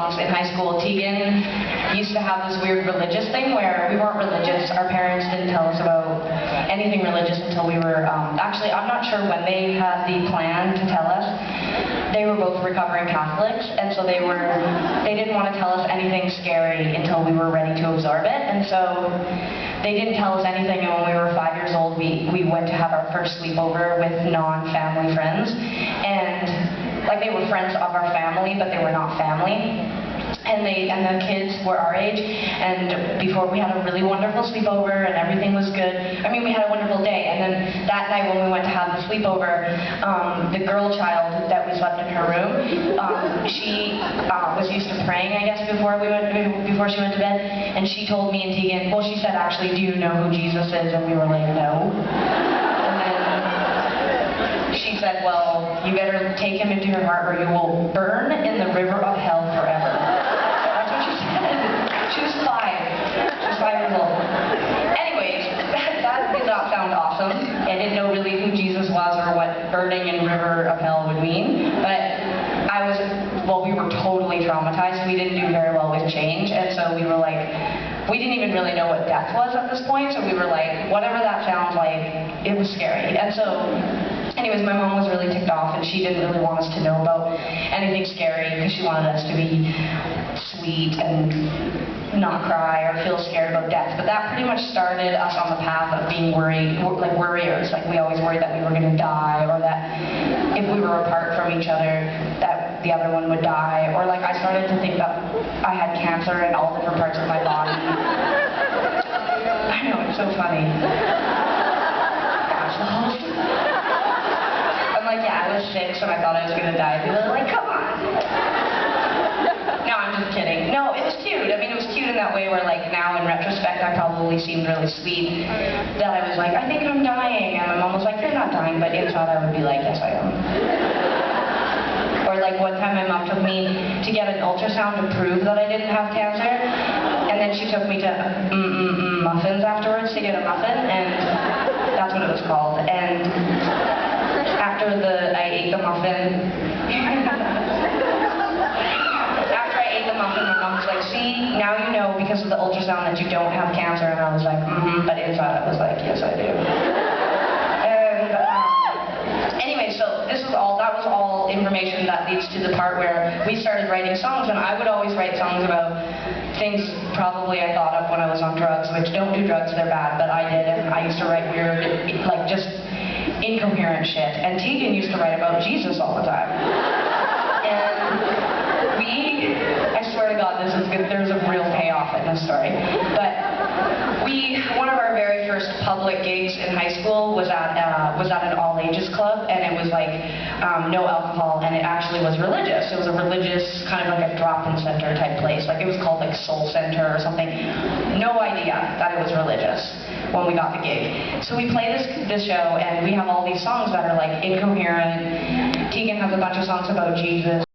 songs in high school. Tegan used to have this weird religious thing where we weren't religious. Our parents didn't tell us about anything religious until we were, actually, I'm not sure when they had the plan to tell us. They were both recovering Catholics, and so they didn't want to tell us anything scary until we were ready to absorb it, and so they didn't tell us anything, and when we were 5 years old, we went to have our first sleepover with non-family friends, and like they were friends of our family, but they were not family. And the kids were our age, and before we had a really wonderful sleepover, and everything was good. I mean, we had a wonderful day, and then that night when we went to have the sleepover, the girl child that we slept in her room, she was used to praying, I guess, before she went to bed, and she told me and Tegan, well, she said, actually, do you know who Jesus is? And we were like, no. And then she said, well, you better take him into your heart, or you will burn in the river of hell forever. She was 5. She was 5 years old. Anyways, that did not sound awesome. I didn't know really who Jesus was or what burning in river of hell would mean. But we were totally traumatized. We didn't do very well with change. And so we were like, we didn't even really know what death was at this point. So we were like, whatever that sounds like, it was scary. And so anyways, my mom was really ticked off, and she didn't really want us to know about anything scary because she wanted us to be sweet and not cry or feel scared about death. But that pretty much started us on the path of being worried, like worriers. Like we always worried that we were going to die, or that if we were apart from each other, that the other one would die. Or like I started to think that I had cancer in all different parts of my body. I know, it's so funny. Assholes. I'm like, yeah, I was 6 and I thought I was going to die. People are like, come on. No, I'm just kidding. No, it was cute. I mean, it was cute in that way where, like, now in retrospect, I probably seemed really sweet. That I was like, I think I'm dying. And my mom was like, you're not dying. But inside I would be like, yes, I am. Or, like, one time my mom took me to get an ultrasound to prove that I didn't have cancer. And then she took me to muffins afterwards to get a muffin. And that's what it was called. And after I ate the muffin, my mom was like, see, now you know because of the ultrasound that you don't have cancer. And I was like, but inside I was like, yes, I do. And anyway, so that was all information that leads to the part where we started writing songs, and I would always write songs about things probably I thought of when I was on drugs, which don't do drugs, they're bad, but I did, and I used to write weird, like just incoherent shit. And Tegan used to write about Jesus all the time. And I swear to God, this is good. There's a real payoff in this story. But one of our very first public gigs in high school was at an all-ages club, and it was like no alcohol, and it actually was religious. It was a religious, kind of like a drop-in center type place. Like it was called like Soul Center or something. No idea that it was religious when we got the gig. So we play this show, and we have all these songs that are like incoherent. Tegan has a bunch of songs about Jesus.